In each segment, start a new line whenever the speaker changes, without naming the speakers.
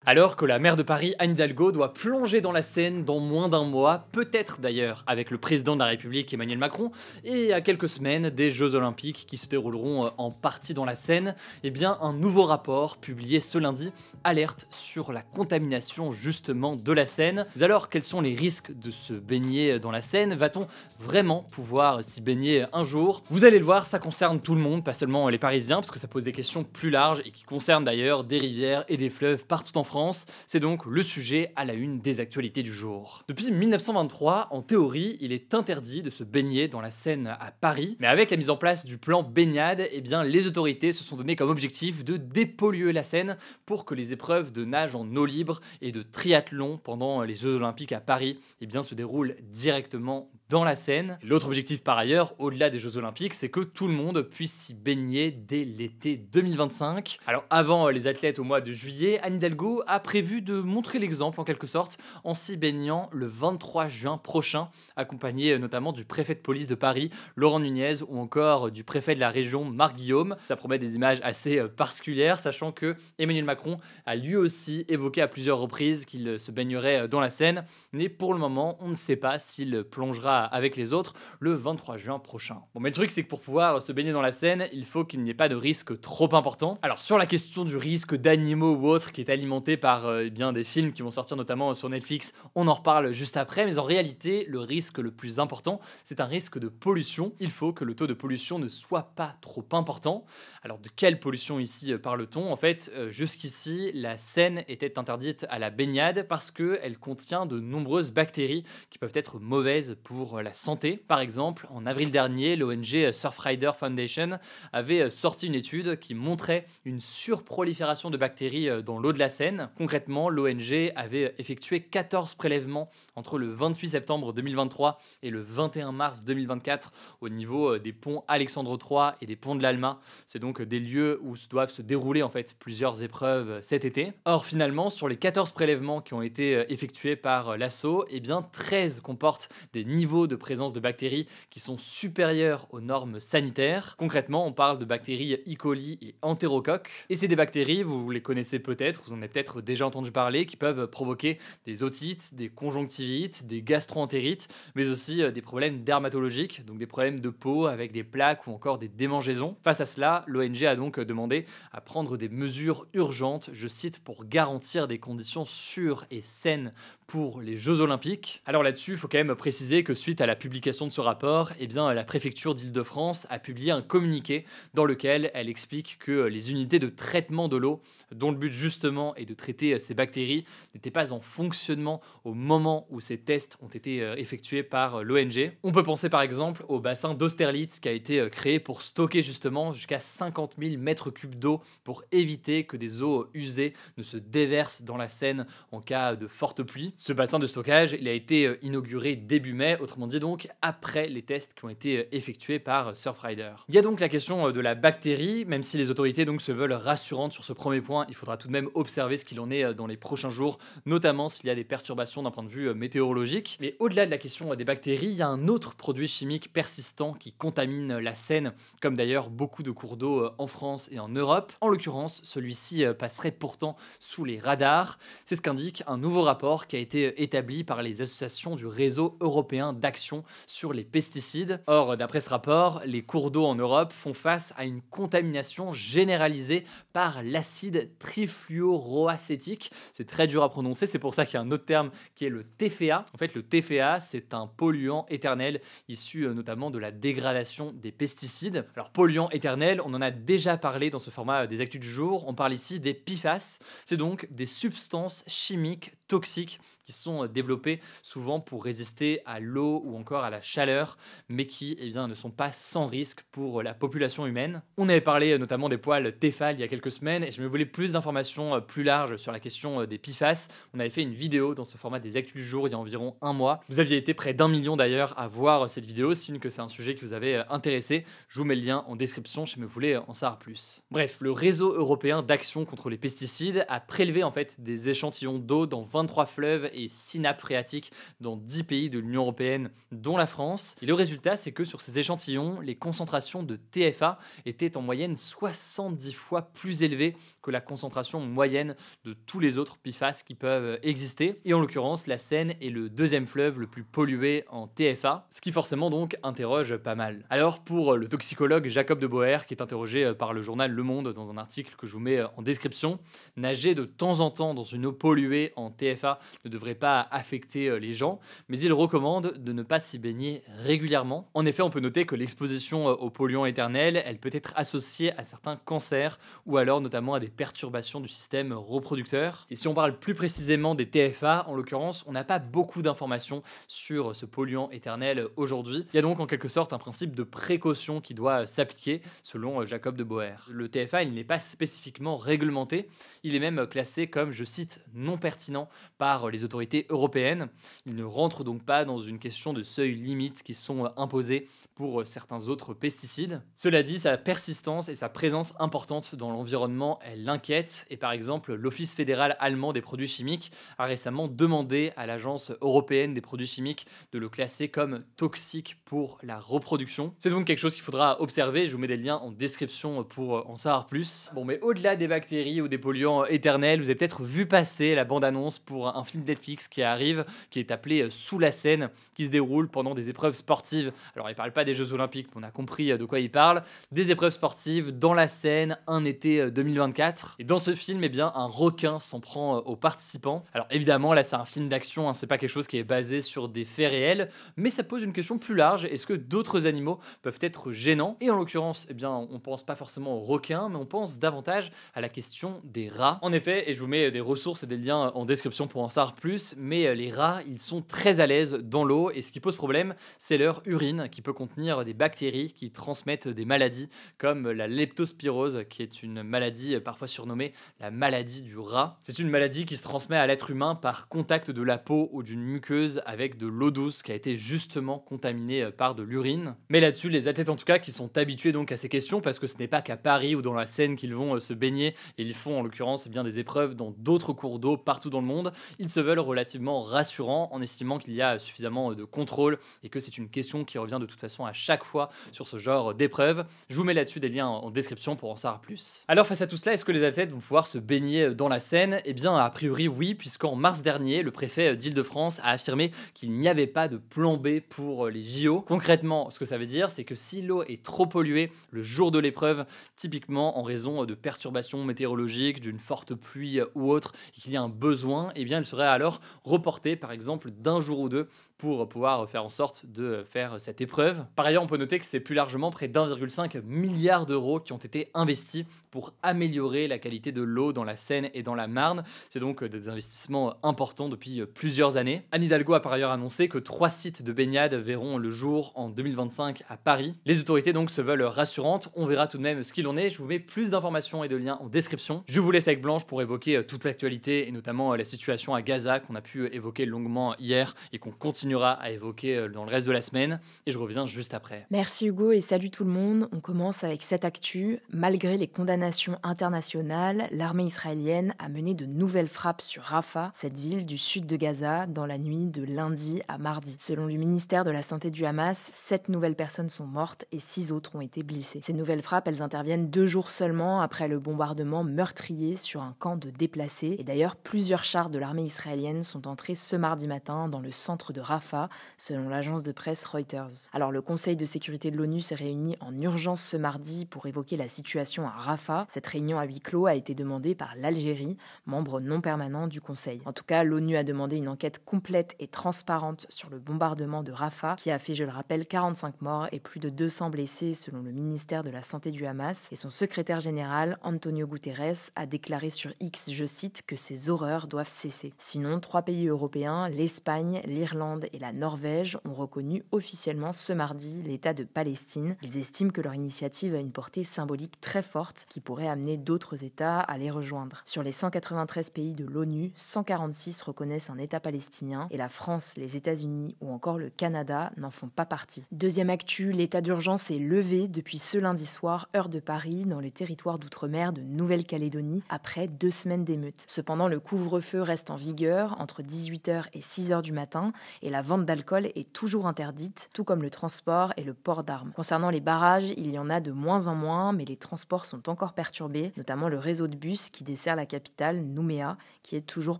Alors que la maire de Paris, Anne Hidalgo, doit plonger dans la Seine dans moins d'un mois, peut-être d'ailleurs avec le président de la République Emmanuel Macron, et à quelques semaines des Jeux Olympiques qui se dérouleront en partie dans la Seine, eh bien un nouveau rapport publié ce lundi alerte sur la contamination justement de la Seine. Mais alors quels sont les risques de se baigner dans la Seine? Va-t-on vraiment pouvoir s'y baigner un jour? Vous allez le voir, ça concerne tout le monde, pas seulement les Parisiens, parce que ça pose des questions plus larges et qui concernent d'ailleurs des rivières et des fleuves partout en France. C'est donc le sujet à la une des actualités du jour. Depuis 1923, en théorie, il est interdit de se baigner dans la Seine à Paris, mais avec la mise en place du plan baignade, eh bien les autorités se sont donné comme objectif de dépolluer la Seine pour que les épreuves de nage en eau libre et de triathlon pendant les Jeux Olympiques à Paris eh bien, se déroulent directement dans la Seine. L'autre objectif par ailleurs, au-delà des Jeux Olympiques, c'est que tout le monde puisse s'y baigner dès l'été 2025. Alors avant les athlètes au mois de juillet, Anne Hidalgo a prévu de montrer l'exemple en quelque sorte en s'y baignant le 23 juin prochain, accompagnée notamment du préfet de police de Paris, Laurent Nunez, ou encore du préfet de la région, Marc Guillaume. Ça promet des images assez particulières, sachant que Emmanuel Macron a lui aussi évoqué à plusieurs reprises qu'il se baignerait dans la Seine, mais pour le moment, on ne sait pas s'il plongera avec les autres le 23 juin prochain. Bon, mais le truc c'est que pour pouvoir se baigner dans la Seine, il faut qu'il n'y ait pas de risque trop important. Alors sur la question du risque d'animaux ou autre qui est alimenté par bien des films qui vont sortir notamment sur Netflix, on en reparle juste après, mais en réalité, le risque le plus important, c'est un risque de pollution. Il faut que le taux de pollution ne soit pas trop important. Alors de quelle pollution ici parle-t-on? En fait, jusqu'ici, la Seine était interdite à la baignade parce qu'elle contient de nombreuses bactéries qui peuvent être mauvaises pour la santé. Par exemple, en avril dernier, l'ONG Surfrider Foundation avait sorti une étude qui montrait une surprolifération de bactéries dans l'eau de la Seine. Concrètement, l'ONG avait effectué 14 prélèvements entre le 28 septembre 2023 et le 21 mars 2024 au niveau des ponts Alexandre III et des ponts de l'Alma. C'est donc des lieux où doivent se dérouler en fait plusieurs épreuves cet été. Or finalement, sur les 14 prélèvements qui ont été effectués par l'ASSO, eh bien 13 comportent des niveaux de présence de bactéries qui sont supérieurs aux normes sanitaires. Concrètement, on parle de bactéries E. coli et entérocoques. Et c'est des bactéries, vous les connaissez peut-être, vous en avez peut-être déjà entendu parler, qui peuvent provoquer des otites, des conjonctivites, des gastro-entérites, mais aussi des problèmes dermatologiques, donc des problèmes de peau avec des plaques ou encore des démangeaisons. Face à cela, l'ONG a donc demandé à prendre des mesures urgentes, je cite, pour garantir des conditions sûres et saines pour les Jeux Olympiques. Alors là-dessus, il faut quand même préciser que suite à la publication de ce rapport, eh bien, la préfecture d'Île-de-France a publié un communiqué dans lequel elle explique que les unités de traitement de l'eau, dont le but justement est de traiter ces bactéries, n'étaient pas en fonctionnement au moment où ces tests ont été effectués par l'ONG. On peut penser par exemple au bassin d'Austerlitz qui a été créé pour stocker justement jusqu'à 50 000 mètres cubes d'eau pour éviter que des eaux usées ne se déversent dans la Seine en cas de forte pluie. Ce bassin de stockage, il a été inauguré début mai, autrement dit donc après les tests qui ont été effectués par Surfrider. Il y a donc la question de la bactérie, même si les autorités donc se veulent rassurantes sur ce premier point, il faudra tout de même observer ce qu'il en est dans les prochains jours, notamment s'il y a des perturbations d'un point de vue météorologique. Mais au-delà de la question des bactéries, il y a un autre produit chimique persistant qui contamine la Seine, comme d'ailleurs beaucoup de cours d'eau en France et en Europe. En l'occurrence, celui-ci passerait pourtant sous les radars. C'est ce qu'indique un nouveau rapport qui a été établi par les associations du réseau européen d'action sur les pesticides. Or, d'après ce rapport, les cours d'eau en Europe font face à une contamination généralisée par l'acide trifluoroacétique. C'est très dur à prononcer, c'est pour ça qu'il y a un autre terme qui est le TFA. En fait, le TFA, c'est un polluant éternel issu notamment de la dégradation des pesticides. Alors, polluant éternel, on en a déjà parlé dans ce format des Actus du jour. On parle ici des PFAS. C'est donc des substances chimiques toxiques qui sont développées souvent pour résister à l'eau ou encore à la chaleur, mais qui eh bien, ne sont pas sans risque pour la population humaine. On avait parlé notamment des poils Tefal il y a quelques semaines, et je me voulais plus d'informations plus larges sur la question des PFAS. On avait fait une vidéo dans ce format des Actus du jour il y a environ un mois. Vous aviez été près d'1 million d'ailleurs à voir cette vidéo, signe que c'est un sujet qui vous avait intéressé. Je vous mets le lien en description si vous voulez en savoir plus. Bref, le réseau européen d'action contre les pesticides a prélevé en fait des échantillons d'eau dans 23 fleuves et 6 nappes phréatiques dans 10 pays de l'Union européenne européennes, dont la France. Et le résultat, c'est que sur ces échantillons, les concentrations de TFA étaient en moyenne 70 fois plus élevées que la concentration moyenne de tous les autres PFAS qui peuvent exister. Et en l'occurrence, la Seine est le deuxième fleuve le plus pollué en TFA, ce qui forcément donc interroge pas mal. Alors pour le toxicologue Jacob de Boer, qui est interrogé par le journal Le Monde dans un article que je vous mets en description, nager de temps en temps dans une eau polluée en TFA ne devrait pas affecter les gens, mais il recommande de ne pas s'y baigner régulièrement. En effet, on peut noter que l'exposition aux polluants éternels, elle peut être associée à certains cancers ou alors notamment à des perturbations du système reproducteur. Et si on parle plus précisément des TFA, en l'occurrence, on n'a pas beaucoup d'informations sur ce polluant éternel aujourd'hui. Il y a donc en quelque sorte un principe de précaution qui doit s'appliquer selon Jacob de Boer. Le TFA, il n'est pas spécifiquement réglementé, il est même classé comme, je cite, non pertinent par les autorités européennes. Il ne rentre donc pas dans une question de seuil limite qui sont imposés pour certains autres pesticides. Cela dit, sa persistance et sa présence importante dans l'environnement, elle l'inquiète. Et par exemple, l'Office fédéral allemand des produits chimiques a récemment demandé à l'Agence européenne des produits chimiques de le classer comme toxique pour la reproduction. C'est donc quelque chose qu'il faudra observer. Je vous mets des liens en description pour en savoir plus. Bon, mais au-delà des bactéries ou des polluants éternels, vous avez peut-être vu passer la bande-annonce pour un film Netflix qui arrive, qui est appelé Sous la Seine, qui se déroule pendant des épreuves sportives. Alors, il parle pas des Jeux Olympiques, mais on a compris de quoi il parle. Des épreuves sportives dans la Seine, un été 2024. Et dans ce film, eh bien, un requin s'en prend aux participants. Alors, évidemment, là, c'est un film d'action, hein, c'est pas quelque chose qui est basé sur des faits réels, mais ça pose une question plus large. Est-ce que d'autres animaux peuvent être gênants? Et en l'occurrence, eh bien, on pense pas forcément aux requins, mais on pense davantage à la question des rats. En effet, et je vous mets des ressources et des liens en description pour en savoir plus, mais les rats, ils sont très à l'aise dans l'eau, et ce qui pose problème, c'est leur urine qui peut contenir des bactéries qui transmettent des maladies comme la leptospirose, qui est une maladie parfois surnommée la maladie du rat. C'est une maladie qui se transmet à l'être humain par contact de la peau ou d'une muqueuse avec de l'eau douce qui a été justement contaminée par de l'urine. Mais là-dessus, les athlètes en tout cas qui sont habitués donc à ces questions, parce que ce n'est pas qu'à Paris ou dans la Seine qu'ils vont se baigner, et ils font en l'occurrence eh bien des épreuves dans d'autres cours d'eau partout dans le monde, ils se veulent relativement rassurants en estimant qu'il y a suffisamment de contrôle et que c'est une question qui revient de toute façon à chaque fois sur ce genre d'épreuve. Je vous mets là-dessus des liens en description pour en savoir plus. Alors face à tout cela, est-ce que les athlètes vont pouvoir se baigner dans la Seine? Eh bien a priori oui, puisqu'en mars dernier, le préfet d'Île-de-France a affirmé qu'il n'y avait pas de plan B pour les JO. Concrètement, ce que ça veut dire, c'est que si l'eau est trop polluée le jour de l'épreuve, typiquement en raison de perturbations météorologiques, d'une forte pluie ou autre, et qu'il y a un besoin, eh bien elle serait alors reportée par exemple d'un jour ou deux pour pouvoir faire en sorte de faire cette épreuve. Par ailleurs, on peut noter que c'est plus largement près d'1,5 milliard d'euros qui ont été investis pour améliorer la qualité de l'eau dans la Seine et dans la Marne. C'est donc des investissements importants depuis plusieurs années. Anne Hidalgo a par ailleurs annoncé que 3 sites de baignade verront le jour en 2025 à Paris. Les autorités donc se veulent rassurantes. On verra tout de même ce qu'il en est. Je vous mets plus d'informations et de liens en description. Je vous laisse avec Blanche pour évoquer toute l'actualité et notamment la situation à Gaza qu'on a pu évoquer longuement hier et qu'on continuera à évoquer dans le reste de la semaine. Et je reviens juste après.
Merci Hugo et salut tout le monde. On commence avec cette actu. Malgré les condamnations internationales, l'armée israélienne a mené de nouvelles frappes sur Rafah, cette ville du sud de Gaza, dans la nuit de lundi à mardi. Selon le ministère de la Santé du Hamas, 7 nouvelles personnes sont mortes et 6 autres ont été blessées. Ces nouvelles frappes, elles interviennent 2 jours seulement après le bombardement meurtrier sur un camp de déplacés. Et d'ailleurs, plusieurs chars de l'armée israélienne sont entrés ce mardi matin dans le centre de Rafah, selon l'agence de presse Reuters. Alors le Conseil de sécurité de l'ONU s'est réuni en urgence ce mardi pour évoquer la situation à Rafah. Cette réunion à huis clos a été demandée par l'Algérie, membre non permanent du Conseil. En tout cas, l'ONU a demandé une enquête complète et transparente sur le bombardement de Rafah, qui a fait, je le rappelle, 45 morts et plus de 200 blessés selon le ministère de la Santé du Hamas. Et son secrétaire général, Antonio Guterres, a déclaré sur X, je cite, que ces horreurs doivent cesser. Sinon, 3 pays européens, l'Espagne, l'Irlande et la Norvège, ont reconnu officiellement ce mardi l'État de Palestine. Ils estiment que leur initiative a une portée symbolique très forte qui pourrait amener d'autres États à les rejoindre. Sur les 193 pays de l'ONU, 146 reconnaissent un État palestinien et la France, les États-Unis ou encore le Canada n'en font pas partie. Deuxième actu, l'état d'urgence est levé depuis ce lundi soir, heure de Paris, dans le territoire d'outre-mer de Nouvelle-Calédonie, après 2 semaines d'émeutes. Cependant, le couvre-feu reste en vigueur entre 18h et 6h du matin et la vente d'alcool est toujours interdite, tout comme le transport et le port d'armes. Concernant les barrages, il y en a de moins en moins, mais les transports sont encore perturbés, notamment le réseau de bus qui dessert la capitale, Nouméa, qui est toujours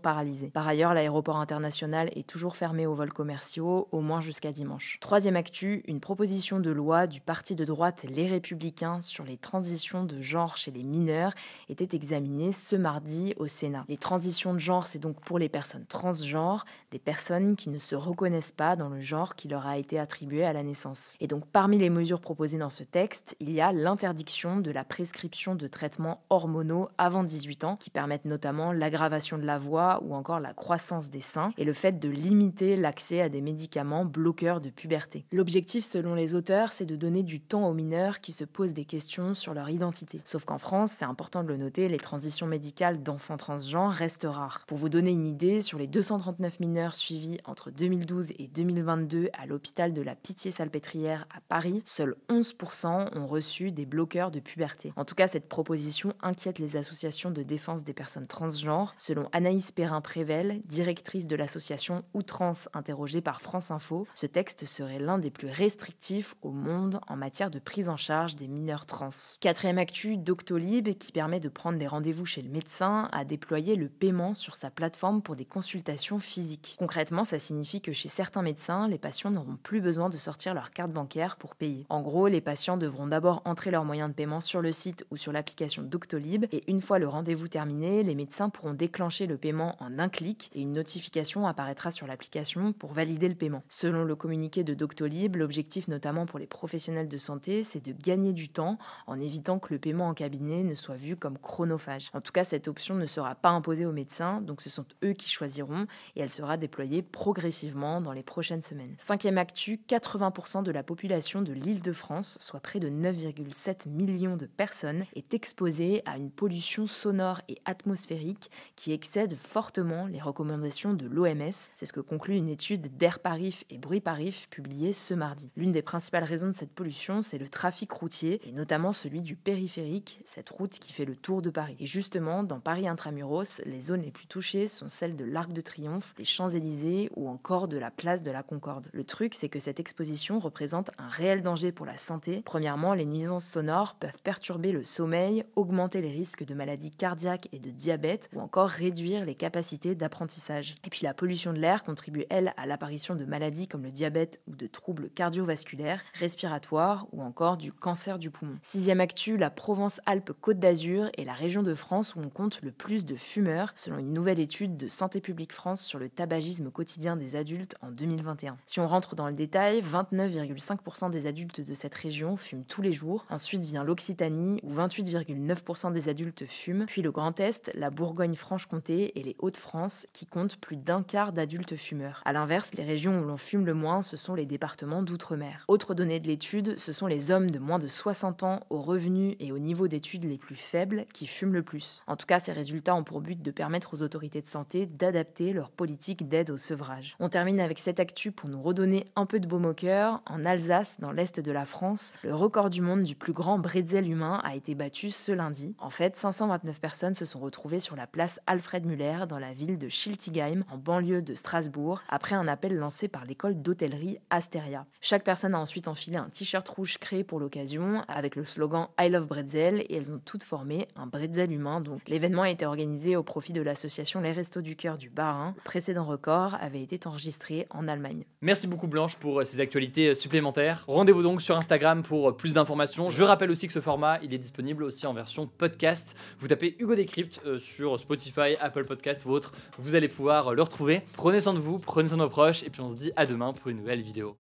paralysé. Par ailleurs, l'aéroport international est toujours fermé aux vols commerciaux, au moins jusqu'à dimanche. Troisième actu, une proposition de loi du parti de droite Les Républicains sur les transitions de genre chez les mineurs était examinée ce mardi au Sénat. Les transitions de genre, c'est donc pour les personnes transgenres, des personnes qui ne se reconnaissent pas dans le genre qui leur a été attribué à la naissance. Et donc parmi les mesures proposées dans ce texte, il y a l'interdiction de la prescription de traitements hormonaux avant 18 ans, qui permettent notamment l'aggravation de la voix ou encore la croissance des seins, et le fait de limiter l'accès à des médicaments bloqueurs de puberté. L'objectif, selon les auteurs, c'est de donner du temps aux mineurs qui se posent des questions sur leur identité. Sauf qu'en France, c'est important de le noter, les transitions médicales d'enfants transgenres restent rares. Pour vous donner une idée, sur les 239 mineurs suivis entre 2012 et 2022 à l'hôpital de la Pitié-Salpêtrière à Paris, seuls 11% ont reçu des bloqueurs de puberté. En tout cas, cette proposition inquiète les associations de défense des personnes transgenres. Selon Anaïs Perrin-Prével, directrice de l'association Outrance interrogée par France Info, ce texte serait l'un des plus restrictifs au monde en matière de prise en charge des mineurs trans. Quatrième actu, Doctolib, qui permet de prendre des rendez-vous chez le médecin, a déployé le paiement sur sa plateforme pour des consultations physiques. Concrètement, ça signifie que chez certains médecins, les patients n'auront plus besoin de sortir leur carte bancaire pour payer. En gros, les patients devront d'abord entrer leurs moyens de paiement sur le site ou sur l'application Doctolib, et une fois le rendez-vous terminé, les médecins pourront déclencher le paiement en un clic et une notification apparaîtra sur l'application pour valider le paiement. Selon le communiqué de Doctolib, l'objectif notamment pour les professionnels de santé, c'est de gagner du temps en évitant que le paiement en cabinet ne soit vu comme chronophage. En tout cas, cette option ne sera pas imposée aux médecins, donc ce sont eux qui choisiront et elle sera déployée progressivement dans les prochaines semaines. Cinquième actu, 80% de la population de l'Île-de-France, soit près de 9,7 millions de personnes, est exposée à une pollution sonore et atmosphérique qui excède fortement les recommandations de l'OMS. C'est ce que conclut une étude d'Air Parif et Bruit Parif publiée ce mardi. L'une des principales raisons de cette pollution, c'est le trafic routier et notamment celui du périphérique, cette route qui fait le tour de Paris. Et justement, dans Paris intramuros, les zones les plus touchées sont celles de l'Arc de Triomphe, des Champs-Élysées ou encore de la place de la Concorde. Le truc, c'est que cette exposition représente un réel danger pour la santé. Premièrement, les nuisances sonores peuvent perturber le sommeil, augmenter les risques de maladies cardiaques et de diabète ou encore réduire les capacités d'apprentissage. Et puis la pollution de l'air contribue, elle, à l'apparition de maladies comme le diabète ou de troubles cardiovasculaires, respiratoires ou encore du cancer du poumon. Sixième actu, la Provence-Alpes-Côte d'Azur est la région de France où on compte le plus de fumeurs, selon une nouvelle étude de Santé publique France sur le tabagisme quotidien des adultes en 2021. Si on rentre dans le détail, 29,5% des adultes de cette région fument tous les jours. Ensuite vient l'Occitanie où 28,9% des adultes fument, puis le Grand Est, la Bourgogne-Franche-Comté et les Hauts-de-France qui comptent plus d'un quart d'adultes fumeurs. A l'inverse, les régions où l'on fume le moins, ce sont les départements d'outre-mer. Autre donnée de l'étude, ce sont les hommes de moins de 60 ans aux revenus et au niveau d'études les plus faibles qui fument le plus. En tout cas, ces résultats ont pour but de permettre aux autorités de santé d'adapter leur politique d'aide au sevrage. On termine avec cette actu pour nous redonner un peu de baume au cœur. En Alsace, dans l'est de la France, le record du monde du plus grand bretzel humain a été battu ce lundi. En fait, 529 personnes se sont retrouvées sur la place Alfred Müller dans la ville de Schiltigheim, en banlieue de Strasbourg, après un appel lancé par l'école d'hôtellerie Asteria. Chaque personne a ensuite enfilé un t-shirt rouge créé pour l'occasion avec le slogan I love bretzel et elles ont toutes formé un bretzel humain. Donc l'événement a été organisé au profit de l'association Les Restos du Cœur du Bas-Rhin. Le précédent record avait été enregistré en Allemagne.
Merci beaucoup Blanche pour ces actualités supplémentaires. Rendez-vous donc sur Instagram pour plus d'informations. Je rappelle aussi que ce format, il est disponible aussi en version podcast. Vous tapez Hugo Décrypte sur Spotify, Apple Podcast ou autre, vous allez pouvoir le retrouver. Prenez soin de vous, prenez soin de vos proches et puis on se dit à demain pour une nouvelle vidéo.